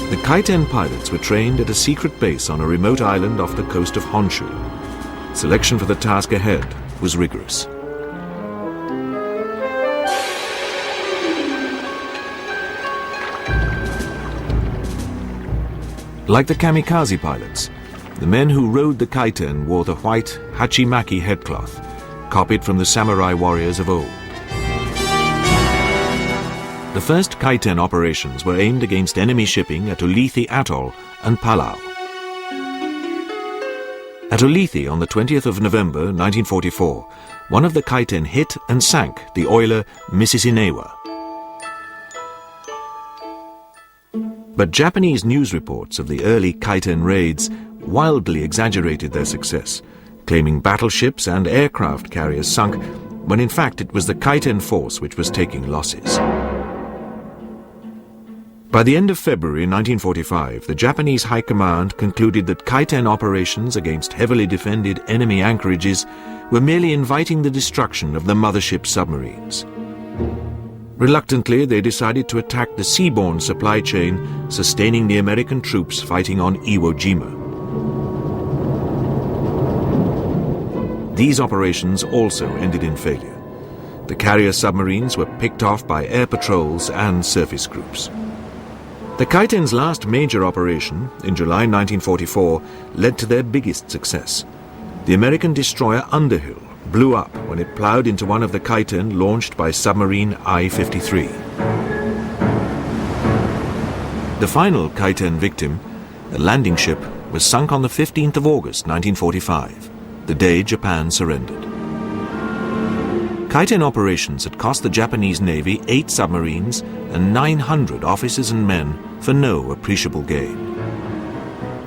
Speaker 2: The Kaiten pilots were trained at a secret base on a remote island off the coast of Honshu. Selection for the task ahead was rigorous. Like the kamikaze pilots, the men who rowed the Kaiten wore the white hachimaki headcloth, copied from the samurai warriors of old. The first Kaiten operations were aimed against enemy shipping at Ulithi Atoll and Palau. At Ulithi on the 20th of November 1944, one of the Kaiten hit and sank the oiler Mississinawa. But Japanese news reports of the early Kaiten raids wildly exaggerated their success, claiming battleships and aircraft carriers sunk, when in fact it was the Kaiten force which was taking losses. By the end of February 1945, the Japanese High Command concluded that Kaiten operations against heavily defended enemy anchorages were merely inviting the destruction of the mothership submarines. Reluctantly, they decided to attack the seaborne supply chain, sustaining the American troops fighting on Iwo Jima. These operations also ended in failure. The carrier submarines were picked off by air patrols and surface groups. The Kaiten's last major operation, in July 1944, led to their biggest success. The American destroyer Underhill blew up when it ploughed into one of the Kaiten launched by submarine I-53. The final Kaiten victim, a landing ship, was sunk on the 15th of August 1945, the day Japan surrendered. Kaiten operations had cost the Japanese Navy 8 submarines and 900 officers and men for no appreciable gain.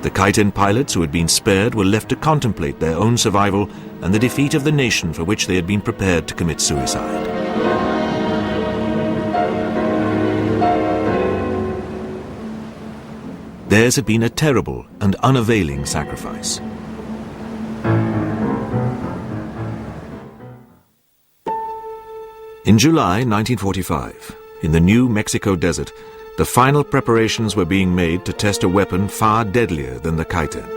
Speaker 2: The Kaiten pilots who had been spared were left to contemplate their own survival and the defeat of the nation for which they had been prepared to commit suicide. Theirs had been a terrible and unavailing sacrifice. In July 1945, in the New Mexico desert, the final preparations were being made to test a weapon far deadlier than the Kaiten.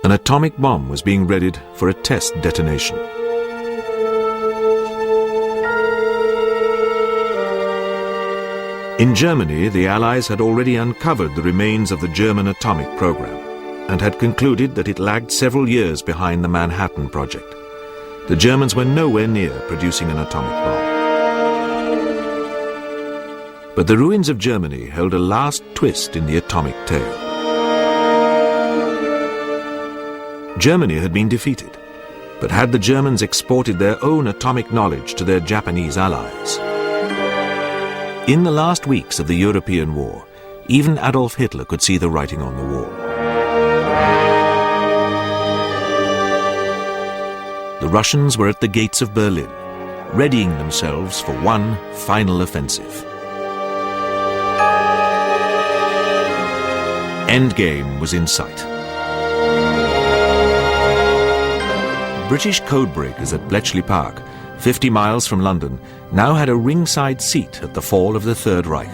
Speaker 2: An atomic bomb was being readied for a test detonation. In Germany, the Allies had already uncovered the remains of the German atomic program and had concluded that it lagged several years behind the Manhattan Project. The Germans were nowhere near producing an atomic bomb. But the ruins of Germany held a last twist in the atomic tale. Germany had been defeated, but had the Germans exported their own atomic knowledge to their Japanese allies? In the last weeks of the European War, even Adolf Hitler could see the writing on the wall. The Russians were at the gates of Berlin, readying themselves for one final offensive. Endgame was in sight. British codebreakers at Bletchley Park, 50 miles from London, now had a ringside seat at the fall of the Third Reich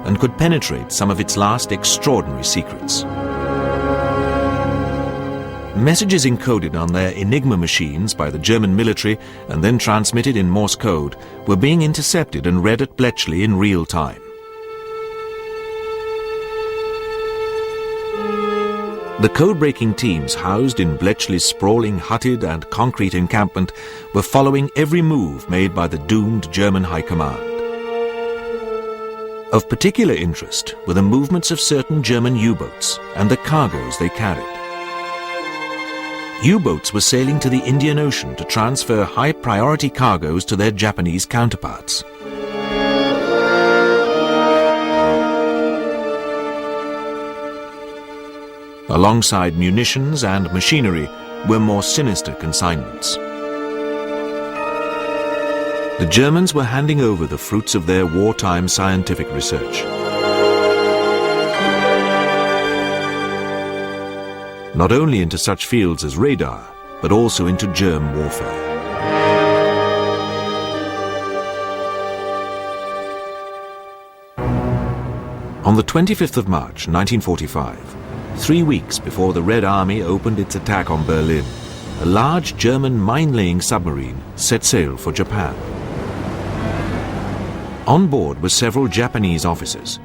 Speaker 2: and could penetrate some of its last extraordinary secrets. Messages encoded on their Enigma machines by the German military and then transmitted in Morse code were being intercepted and read at Bletchley in real time. The code-breaking teams housed in Bletchley's sprawling hutted and concrete encampment were following every move made by the doomed German High Command. Of particular interest were the movements of certain German U-boats and the cargoes they carried. U-boats were sailing to the Indian Ocean to transfer high-priority cargoes to their Japanese counterparts. Alongside munitions and machinery were more sinister consignments. The Germans were handing over the fruits of their wartime scientific research. Not only into such fields as radar, but also into germ warfare. On the 25th of March, 1945, 3 weeks before the Red Army opened its attack on Berlin, a large German mine-laying submarine set sail for Japan. On board were several Japanese officers.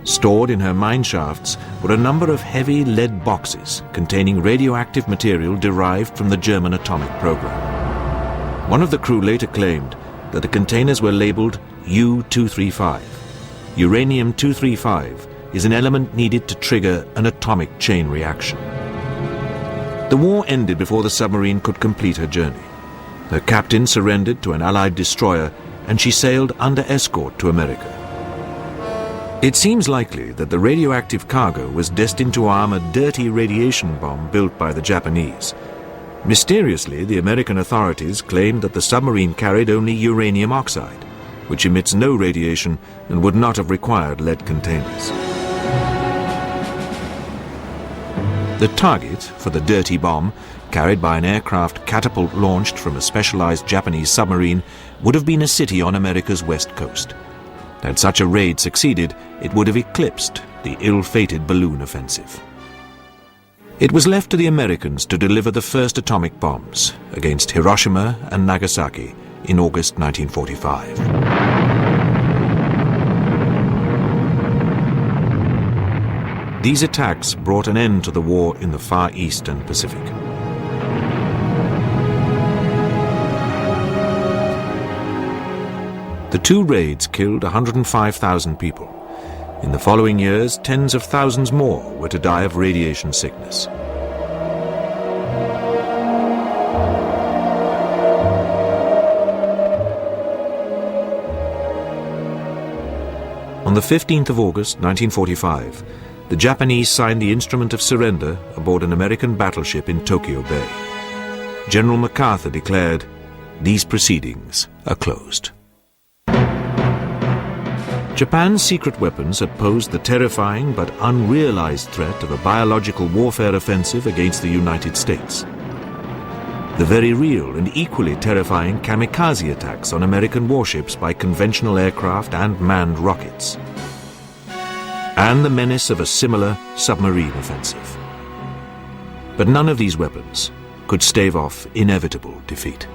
Speaker 2: Stored in her mine shafts were a number of heavy lead boxes containing radioactive material derived from the German atomic program. One of the crew later claimed that the containers were labeled U-235. Uranium-235 is an element needed to trigger an atomic chain reaction. The war ended before the submarine could complete her journey. Her captain surrendered to an Allied destroyer, and she sailed under escort to America. It seems likely that the radioactive cargo was destined to arm a dirty radiation bomb built by the Japanese. Mysteriously, the American authorities claimed that the submarine carried only uranium oxide, which emits no radiation and would not have required lead containers. The target for the dirty bomb, carried by an aircraft catapult launched from a specialized Japanese submarine, would have been a city on America's west coast. Had such a raid succeeded, it would have eclipsed the ill-fated balloon offensive. It was left to the Americans to deliver the first atomic bombs against Hiroshima and Nagasaki in August 1945. These attacks brought an end to the war in the Far East and Pacific. The two raids killed 105,000 people. In the following years, tens of thousands more were to die of radiation sickness. On the 15th of August, 1945, the Japanese signed the instrument of surrender aboard an American battleship in Tokyo Bay. General MacArthur declared, "These proceedings are closed." Japan's secret weapons had posed the terrifying but unrealized threat of a biological warfare offensive against the United States. The very real and equally terrifying kamikaze attacks on American warships by conventional aircraft and manned rockets. And the menace of a similar submarine offensive. But none of these weapons could stave off inevitable defeat.